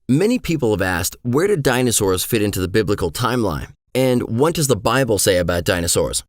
Many people have asked, where did dinosaurs fit into the biblical timeline? And what does the Bible say about dinosaurs?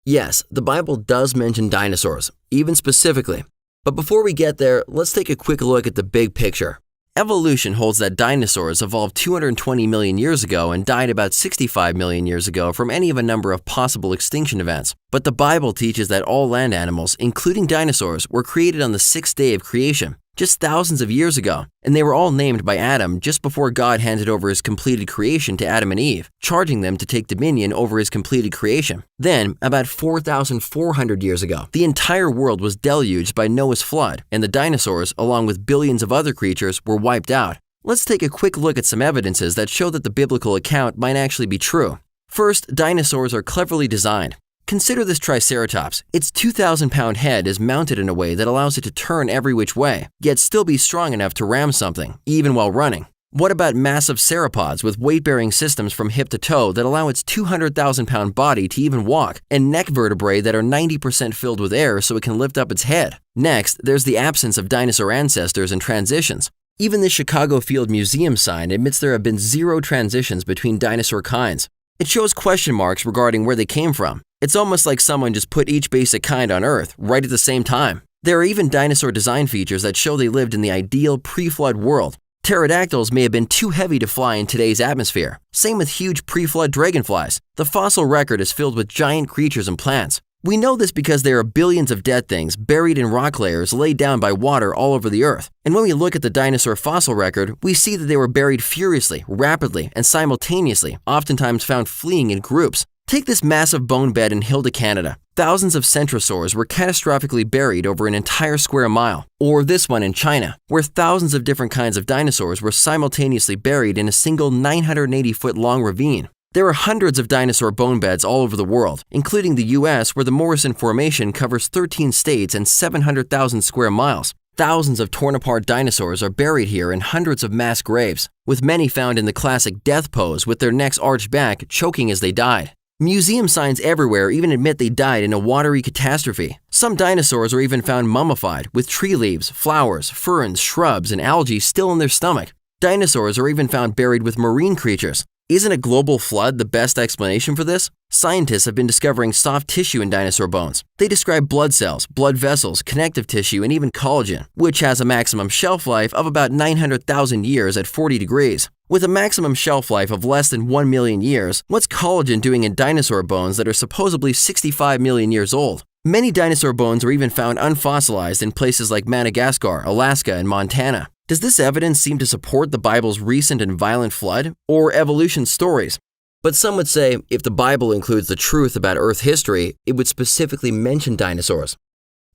Yes, the Bible does mention dinosaurs, even specifically. But before we get there, let's take a quick look at the big picture. Evolution holds that dinosaurs evolved 220 million years ago and died about 65 million years ago from any of a number of possible extinction events. But the Bible teaches that all land animals, including dinosaurs, were created on the sixth day of creation, just thousands of years ago, and they were all named by Adam just before God handed over his completed creation to Adam and Eve, charging them to take dominion over his completed creation. Then, about 4,400 years ago, the entire world was deluged by Noah's flood, and the dinosaurs, along with billions of other creatures, were wiped out. Let's take a quick look at some evidences that show that the biblical account might actually be true. First, dinosaurs are cleverly designed. Consider this Triceratops. Its 2,000-pound head is mounted in a way that allows it to turn every which way, yet still be strong enough to ram something, even while running. What about massive sauropods with weight-bearing systems from hip to toe that allow its 200,000-pound body to even walk, and neck vertebrae that are 90% filled with air so it can lift up its head? Next, there's the absence of dinosaur ancestors and transitions. Even the Chicago Field Museum sign admits there have been 0 transitions between dinosaur kinds. It shows question marks regarding where they came from. It's almost like someone just put each basic kind on Earth right at the same time. There are even dinosaur design features that show they lived in the ideal pre-flood world. Pterodactyls may have been too heavy to fly in today's atmosphere. Same with huge pre-flood dragonflies. The fossil record is filled with giant creatures and plants. We know this because there are billions of dead things buried in rock layers laid down by water all over the Earth. And when we look at the dinosaur fossil record, we see that they were buried furiously, rapidly, and simultaneously, oftentimes found fleeing in groups. Take this massive bone bed in Hilda, Canada. Thousands of centrosaurs were catastrophically buried over an entire square mile. Or this one in China, where thousands of different kinds of dinosaurs were simultaneously buried in a single 980-foot-long ravine. There are hundreds of dinosaur bone beds all over the world, including the U.S., where the Morrison Formation covers 13 states and 700,000 square miles. Thousands of torn-apart dinosaurs are buried here in hundreds of mass graves, with many found in the classic death pose with their necks arched back, choking as they died. Museum signs everywhere even admit they died in a watery catastrophe. Some dinosaurs are even found mummified, with tree leaves, flowers, ferns, shrubs, and algae still in their stomach. Dinosaurs are even found buried with marine creatures. Isn't a global flood the best explanation for this? Scientists have been discovering soft tissue in dinosaur bones. They describe blood cells, blood vessels, connective tissue, and even collagen, which has a maximum shelf life of about 900,000 years at 40 degrees. With a maximum shelf life of less than 1 million years, what's collagen doing in dinosaur bones that are supposedly 65 million years old? Many dinosaur bones are even found unfossilized in places like Madagascar, Alaska, and Montana. Does this evidence seem to support the Bible's recent and violent flood, or evolution stories? But some would say if the Bible includes the truth about Earth history, it would specifically mention dinosaurs.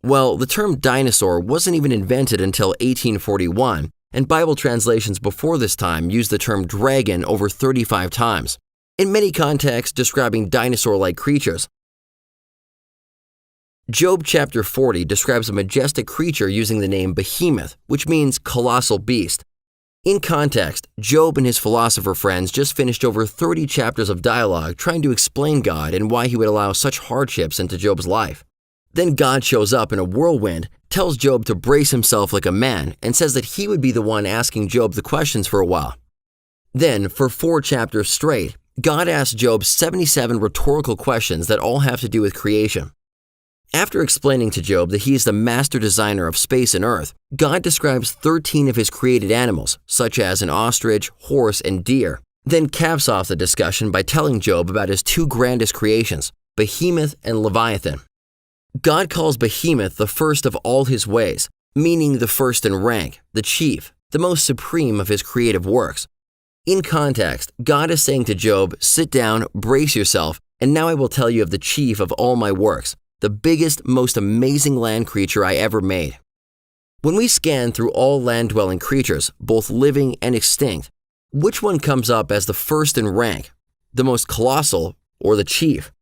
Well, the term dinosaur wasn't even invented until 1841, and Bible translations before this time used the term dragon over 35 times, in many contexts describing dinosaur-like creatures. Job chapter 40 describes a majestic creature using the name behemoth, which means colossal beast. In context, Job and his philosopher friends just finished over 30 chapters of dialogue trying to explain God and why he would allow such hardships into Job's life. Then God shows up in a whirlwind, tells Job to brace himself like a man, and says that he would be the one asking Job the questions for a while. Then, for 4 chapters straight, God asks Job 77 rhetorical questions that all have to do with creation. After explaining to Job that he is the master designer of space and earth, God describes 13 of his created animals, such as an ostrich, horse, and deer, then caps off the discussion by telling Job about his 2 grandest creations, Behemoth and Leviathan. God calls Behemoth the first of all his ways, meaning the first in rank, the chief, the most supreme of his creative works. In context, God is saying to Job, sit down, brace yourself, and now I will tell you of the chief of all my works, the biggest, most amazing land creature I ever made. When we scan through all land-dwelling creatures, both living and extinct, which one comes up as the first in rank, the most colossal, or the chief?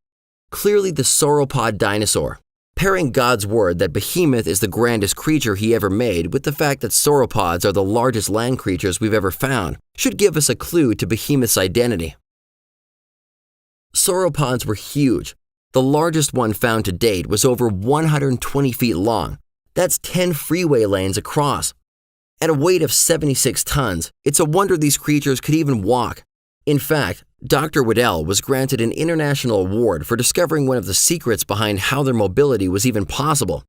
Clearly the sauropod dinosaur. Pairing God's word that Behemoth is the grandest creature he ever made with the fact that sauropods are the largest land creatures we've ever found should give us a clue to Behemoth's identity. Sauropods were huge. The largest one found to date was over 120 feet long. That's 10 freeway lanes across. At a weight of 76 tons, it's a wonder these creatures could even walk. In fact, Dr. Waddell was granted an international award for discovering one of the secrets behind how their mobility was even possible.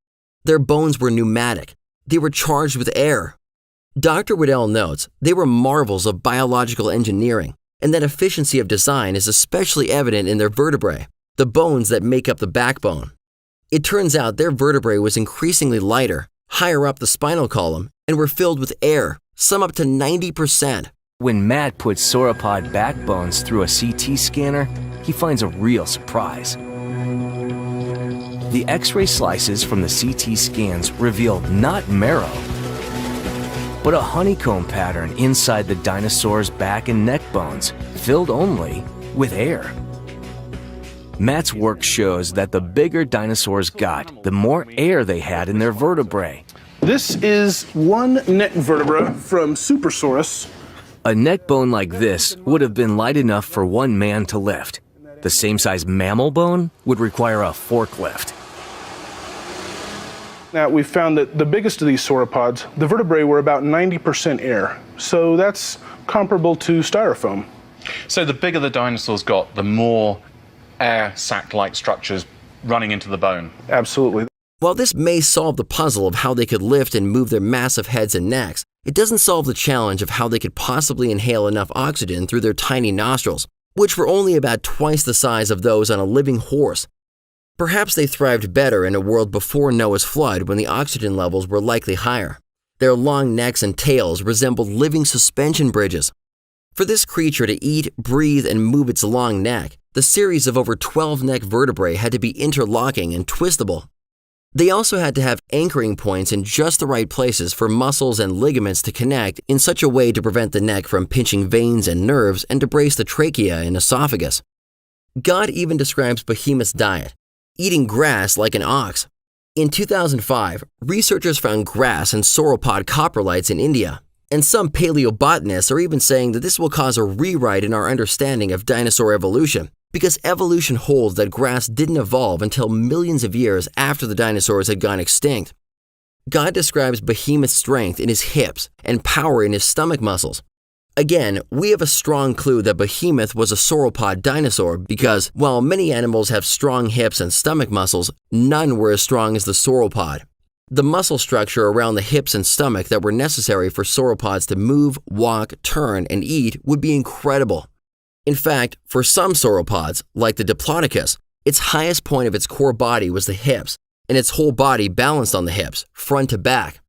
Their bones were pneumatic. They were charged with air. Dr. Waddell notes they were marvels of biological engineering, and that efficiency of design is especially evident in their vertebrae, the bones that make up the backbone. It turns out their vertebrae was increasingly lighter, higher up the spinal column, and were filled with air, some up to 90%. When Matt puts sauropod backbones through a CT scanner, he finds a real surprise. The X-ray slices from the CT scans revealed not marrow, but a honeycomb pattern inside the dinosaur's back and neck bones, filled only with air. Matt's work shows that the bigger dinosaurs got, the more air they had in their vertebrae. This is one neck vertebra from Supersaurus. A neck bone like this would have been light enough for one man to lift. The same size mammal bone would require a forklift. Now, we found that the biggest of these sauropods, the vertebrae were about 90% air. So that's comparable to styrofoam. So the bigger the dinosaurs got, the more air sac-like structures running into the bone. Absolutely. While this may solve the puzzle of how they could lift and move their massive heads and necks, it doesn't solve the challenge of how they could possibly inhale enough oxygen through their tiny nostrils, which were only about twice the size of those on a living horse. Perhaps they thrived better in a world before Noah's flood when the oxygen levels were likely higher. Their long necks and tails resembled living suspension bridges. For this creature to eat, breathe, and move its long neck, the series of over 12 neck vertebrae had to be interlocking and twistable. They also had to have anchoring points in just the right places for muscles and ligaments to connect in such a way to prevent the neck from pinching veins and nerves and to brace the trachea and esophagus. God even describes Behemoth's diet, eating grass like an ox. In 2005, researchers found grass and sauropod coprolites in India, and some paleobotanists are even saying that this will cause a rewrite in our understanding of dinosaur evolution, because evolution holds that grass didn't evolve until millions of years after the dinosaurs had gone extinct. God describes Behemoth's strength in his hips and power in his stomach muscles. Again, we have a strong clue that Behemoth was a sauropod dinosaur because, while many animals have strong hips and stomach muscles, none were as strong as the sauropod. The muscle structure around the hips and stomach that were necessary for sauropods to move, walk, turn, and eat would be incredible. In fact, for some sauropods, like the Diplodocus, its highest point of its core body was the hips, and its whole body balanced on the hips, front to back.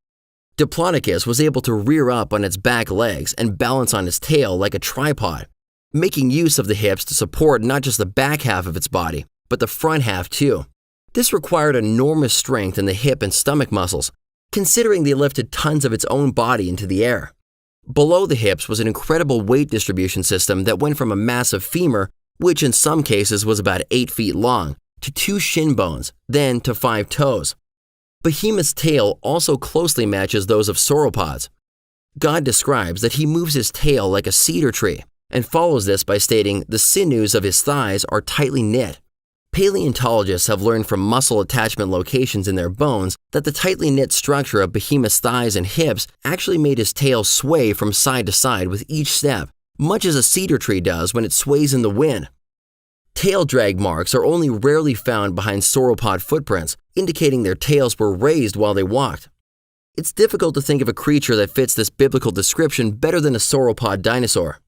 Diplodocus was able to rear up on its back legs and balance on its tail like a tripod, making use of the hips to support not just the back half of its body, but the front half too. This required enormous strength in the hip and stomach muscles, considering they lifted tons of its own body into the air. Below the hips was an incredible weight distribution system that went from a massive femur, which in some cases was about 8 feet long, to 2 shin bones, then to 5 toes. Behemoth's tail also closely matches those of sauropods. God describes that he moves his tail like a cedar tree, and follows this by stating the sinews of his thighs are tightly knit. Paleontologists have learned from muscle attachment locations in their bones that the tightly knit structure of Behemoth's thighs and hips actually made his tail sway from side to side with each step, much as a cedar tree does when it sways in the wind. Tail drag marks are only rarely found behind sauropod footprints, indicating their tails were raised while they walked. It's difficult to think of a creature that fits this biblical description better than a sauropod dinosaur.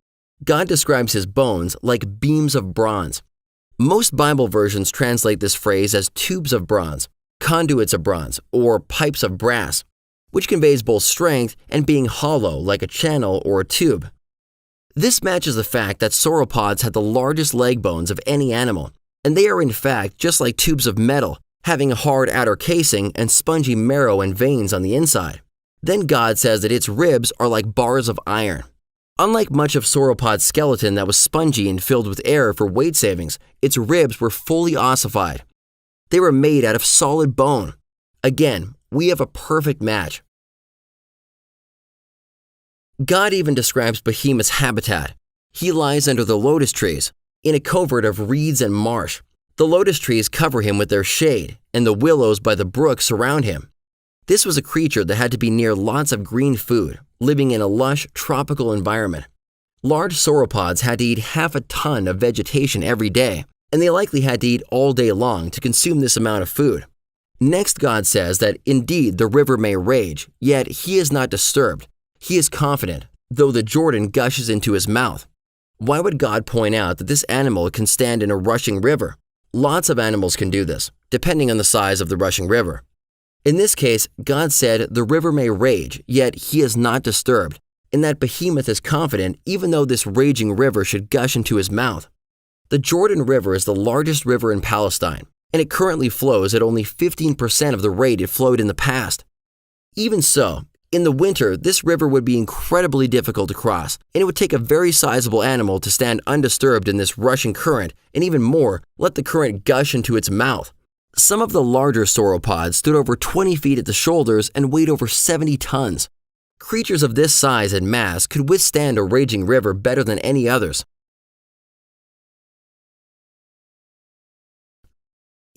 God describes his bones like beams of bronze. Most Bible versions translate this phrase as tubes of bronze, conduits of bronze, or pipes of brass, which conveys both strength and being hollow like a channel or a tube. This matches the fact that sauropods had the largest leg bones of any animal, and they are in fact just like tubes of metal, having a hard outer casing and spongy marrow and veins on the inside. Then God says that its ribs are like bars of iron. Unlike much of sauropod's skeleton that was spongy and filled with air for weight savings, its ribs were fully ossified. They were made out of solid bone. Again, we have a perfect match. God even describes Behemoth's habitat. He lies under the lotus trees, in a covert of reeds and marsh. The lotus trees cover him with their shade, and the willows by the brook surround him. This was a creature that had to be near lots of green food, living in a lush, tropical environment. Large sauropods had to eat half a ton of vegetation every day, and they likely had to eat all day long to consume this amount of food. Next, God says that indeed the river may rage, yet he is not disturbed. He is confident, though the Jordan gushes into his mouth. Why would God point out that this animal can stand in a rushing river? Lots of animals can do this, depending on the size of the rushing river. In this case, God said the river may rage, yet he is not disturbed, and that Behemoth is confident even though this raging river should gush into his mouth. The Jordan River is the largest river in Palestine, and it currently flows at only 15% of the rate it flowed in the past. Even so, in the winter, this river would be incredibly difficult to cross, and it would take a very sizable animal to stand undisturbed in this rushing current, and even more, let the current gush into its mouth. Some of the larger sauropods stood over 20 feet at the shoulders and weighed over 70 tons. Creatures of this size and mass could withstand a raging river better than any others.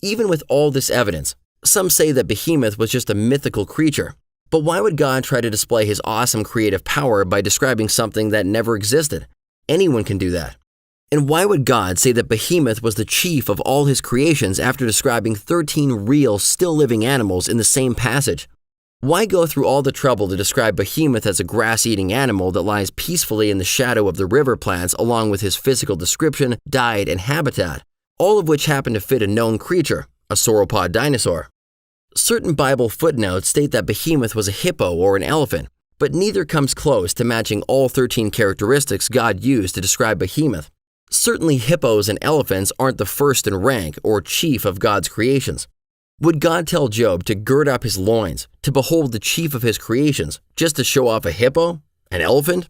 Even with all this evidence, some say that Behemoth was just a mythical creature. But why would God try to display his awesome creative power by describing something that never existed? Anyone can do that. And why would God say that Behemoth was the chief of all his creations after describing 13 real, still living animals in the same passage? Why go through all the trouble to describe Behemoth as a grass-eating animal that lies peacefully in the shadow of the river plants along with his physical description, diet, and habitat, all of which happen to fit a known creature, a sauropod dinosaur? Certain Bible footnotes state that Behemoth was a hippo or an elephant, but neither comes close to matching all 13 characteristics God used to describe Behemoth. Certainly hippos and elephants aren't the first in rank or chief of God's creations. Would God tell Job to gird up his loins, to behold the chief of his creations, just to show off a hippo? An elephant?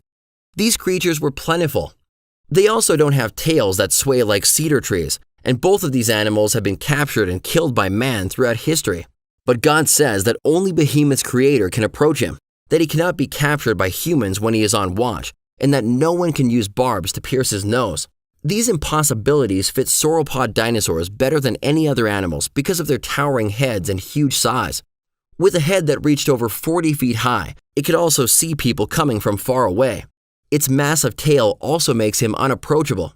These creatures were plentiful. They also don't have tails that sway like cedar trees, and both of these animals have been captured and killed by man throughout history. But God says that only Behemoth's creator can approach him, that he cannot be captured by humans when he is on watch, and that no one can use barbs to pierce his nose. These impossibilities fit sauropod dinosaurs better than any other animals because of their towering heads and huge size. With a head that reached over 40 feet high, it could also see people coming from far away. Its massive tail also makes him unapproachable.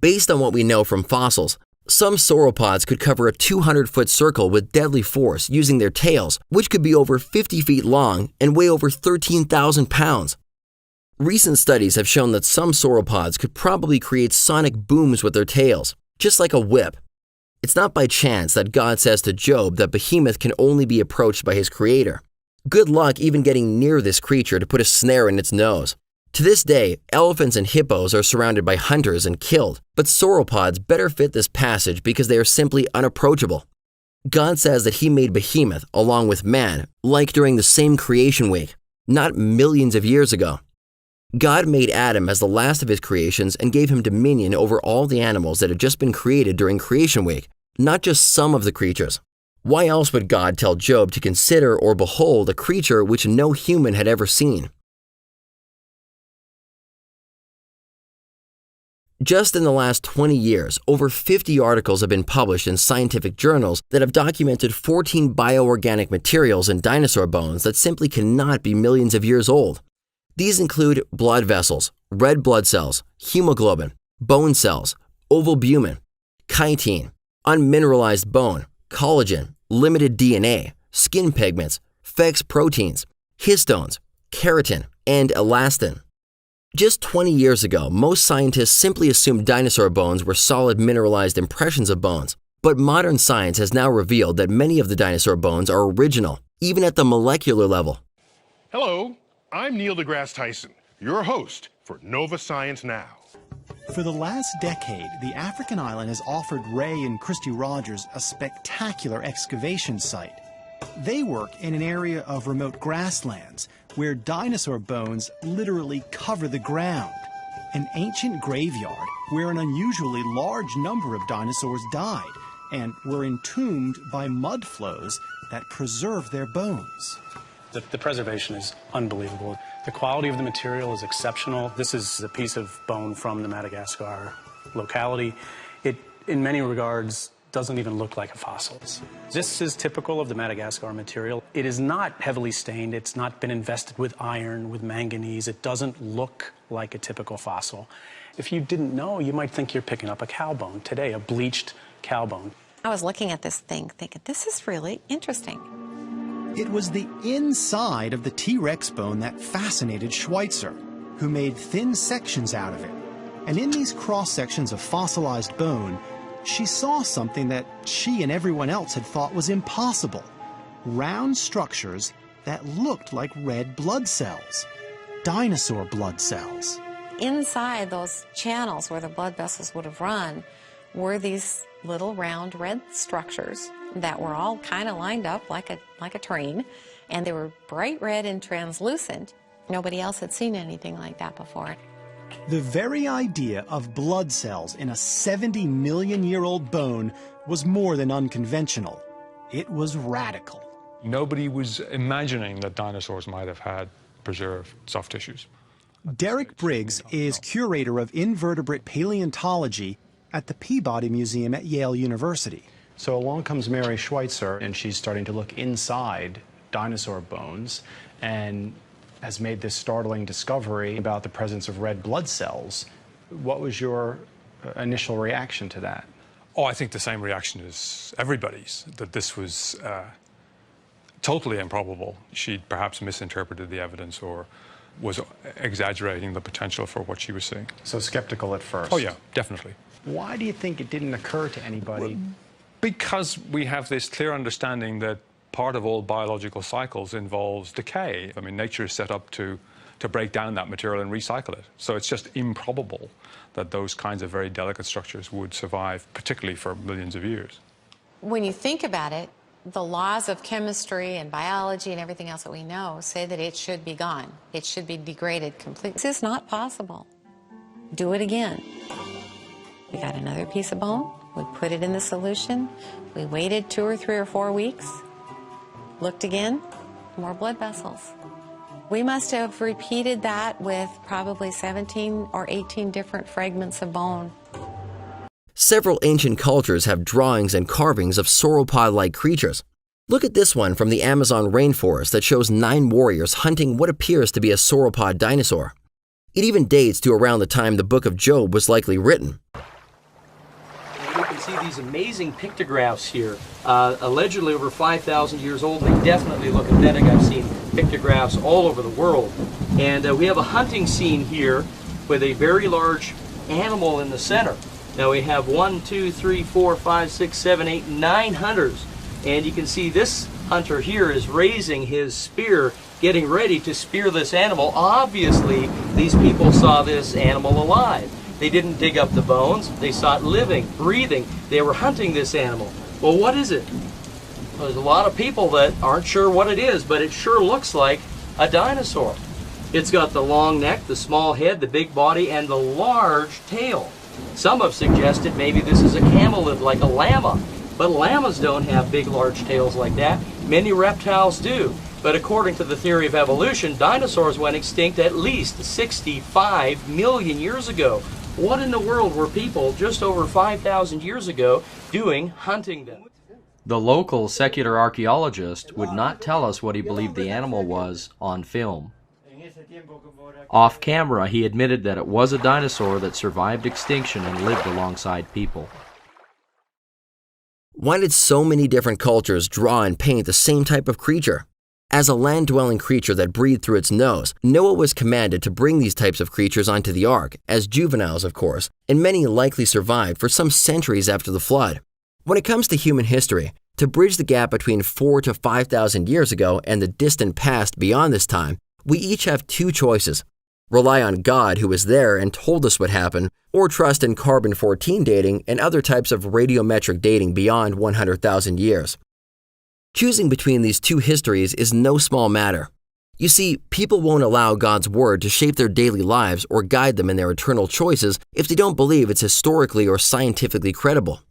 Based on what we know from fossils, some sauropods could cover a 200-foot circle with deadly force using their tails, which could be over 50 feet long and weigh over 13,000 pounds. Recent studies have shown that some sauropods could probably create sonic booms with their tails, just like a whip. It's not by chance that God says to Job that Behemoth can only be approached by his creator. Good luck even getting near this creature to put a snare in its nose. To this day, elephants and hippos are surrounded by hunters and killed, but sauropods better fit this passage because they are simply unapproachable. God says that he made Behemoth, along with man, like during the same creation week, not millions of years ago. God made Adam as the last of his creations and gave him dominion over all the animals that had just been created during creation week, not just some of the creatures. Why else would God tell Job to consider or behold a creature which no human had ever seen? Just in the last 20 years, over 50 articles have been published in scientific journals that have documented 14 bioorganic materials in dinosaur bones that simply cannot be millions of years old. These include blood vessels, red blood cells, hemoglobin, bone cells, ovalbumin, chitin, unmineralized bone, collagen, limited DNA, skin pigments, FEX proteins, histones, keratin, and elastin. Just 20 years ago, most scientists simply assumed dinosaur bones were solid mineralized impressions of bones, but modern science has now revealed that many of the dinosaur bones are original, even at the molecular level. Hello, I'm Neil deGrasse Tyson, your host for Nova Science Now. For the last decade, the African island has offered Ray and Christy Rogers a spectacular excavation site. They work in an area of remote grasslands where dinosaur bones literally cover the ground. An ancient graveyard where an unusually large number of dinosaurs died and were entombed by mud flows that preserve their bones. The preservation is unbelievable. The quality of the material is exceptional. This is a piece of bone from the Madagascar locality. It, in many regards, doesn't even look like a fossil. This is typical of the Madagascar material. It is not heavily stained. It's not been invested with iron, with manganese. It doesn't look like a typical fossil. If you didn't know, you might think you're picking up a cow bone today, a bleached cow bone. I was looking at this thing thinking, this is really interesting. It was the inside of the T-Rex bone that fascinated Schweitzer, who made thin sections out of it. And in these cross-sections of fossilized bone, she saw something that she and everyone else had thought was impossible. Round structures that looked like red blood cells. Dinosaur blood cells. Inside those channels where the blood vessels would have run were these little round red structures that were all kind of lined up like a train, and they were bright red and translucent. Nobody else had seen anything like that before. The very idea of blood cells in a 70-million-year-old bone was more than unconventional. It was radical. Nobody was imagining that dinosaurs might have had preserved soft tissues. Derek Briggs is curator of invertebrate paleontology at the Peabody Museum at Yale University. So along comes Mary Schweitzer, and she's starting to look inside dinosaur bones and has made this startling discovery about the presence of red blood cells. What was your initial reaction to that? Oh, I think the same reaction as everybody's, that this was totally improbable. She'd perhaps misinterpreted the evidence or was exaggerating the potential for what she was seeing. So skeptical at first? Oh, yeah, definitely. Why do you think it didn't occur to anybody? Because we have this clear understanding that part of all biological cycles involves decay. I mean, nature is set up to break down that material and recycle it. So it's just improbable that those kinds of very delicate structures would survive, particularly for millions of years. When you think about it, the laws of chemistry and biology and everything else that we know say that it should be gone. It should be degraded completely. This is not possible. Do it again. We got another piece of bone. We put it in the solution. We waited 2 or 3 or 4 weeks. Looked again, more blood vessels. We must have repeated that with probably 17 or 18 different fragments of bone. Several ancient cultures have drawings and carvings of sauropod-like creatures. Look at this one from the Amazon rainforest that shows 9 warriors hunting what appears to be a sauropod dinosaur. It even dates to around the time the book of Job was likely written. You can see these amazing pictographs here, allegedly over 5,000 years old. They definitely look authentic. I've seen pictographs all over the world. And we have a hunting scene here with a very large animal in the center. Now we have 1, 2, 3, 4, 5, 6, 7, 8, 9 hunters. And you can see this hunter here is raising his spear, getting ready to spear this animal. Obviously, these people saw this animal alive. They didn't dig up the bones. They saw it living, breathing. They were hunting this animal. Well, what is it? Well, there's a lot of people that aren't sure what it is, but it sure looks like a dinosaur. It's got the long neck, the small head, the big body, and the large tail. Some have suggested maybe this is a camelid like a llama, but llamas don't have big, large tails like that. Many reptiles do. But according to the theory of evolution, dinosaurs went extinct at least 65 million years ago. What in the world were people just over 5,000 years ago doing hunting them? The local secular archaeologist would not tell us what he believed the animal was on film. Off camera, he admitted that it was a dinosaur that survived extinction and lived alongside people. Why did so many different cultures draw and paint the same type of creature? As a land-dwelling creature that breathed through its nose, Noah was commanded to bring these types of creatures onto the ark, as juveniles, of course, and many likely survived for some centuries after the flood. When it comes to human history, to bridge the gap between 4,000 to 5,000 years ago and the distant past beyond this time, we each have 2 choices. Rely on God who was there and told us what happened, or trust in carbon-14 dating and other types of radiometric dating beyond 100,000 years. Choosing between these 2 histories is no small matter. You see, people won't allow God's word to shape their daily lives or guide them in their eternal choices if they don't believe it's historically or scientifically credible.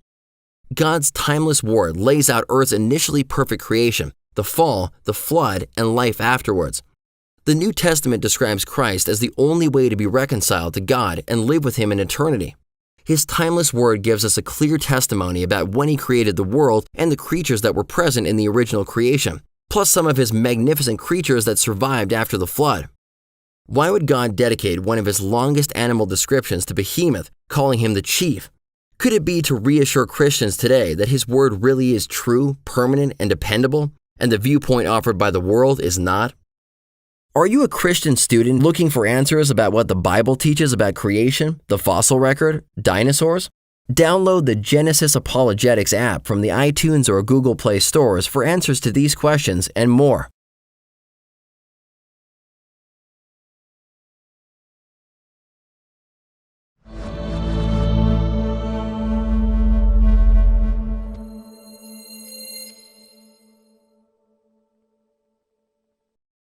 God's timeless word lays out Earth's initially perfect creation, the fall, the flood, and life afterwards. The New Testament describes Christ as the only way to be reconciled to God and live with Him in eternity. His timeless word gives us a clear testimony about when he created the world and the creatures that were present in the original creation, plus some of his magnificent creatures that survived after the flood. Why would God dedicate one of his longest animal descriptions to Behemoth, calling him the chief? Could it be to reassure Christians today that his word really is true, permanent, and dependable, and the viewpoint offered by the world is not? Are you a Christian student looking for answers about what the Bible teaches about creation, the fossil record, dinosaurs? Download the Genesis Apologetics app from the iTunes or Google Play stores for answers to these questions and more.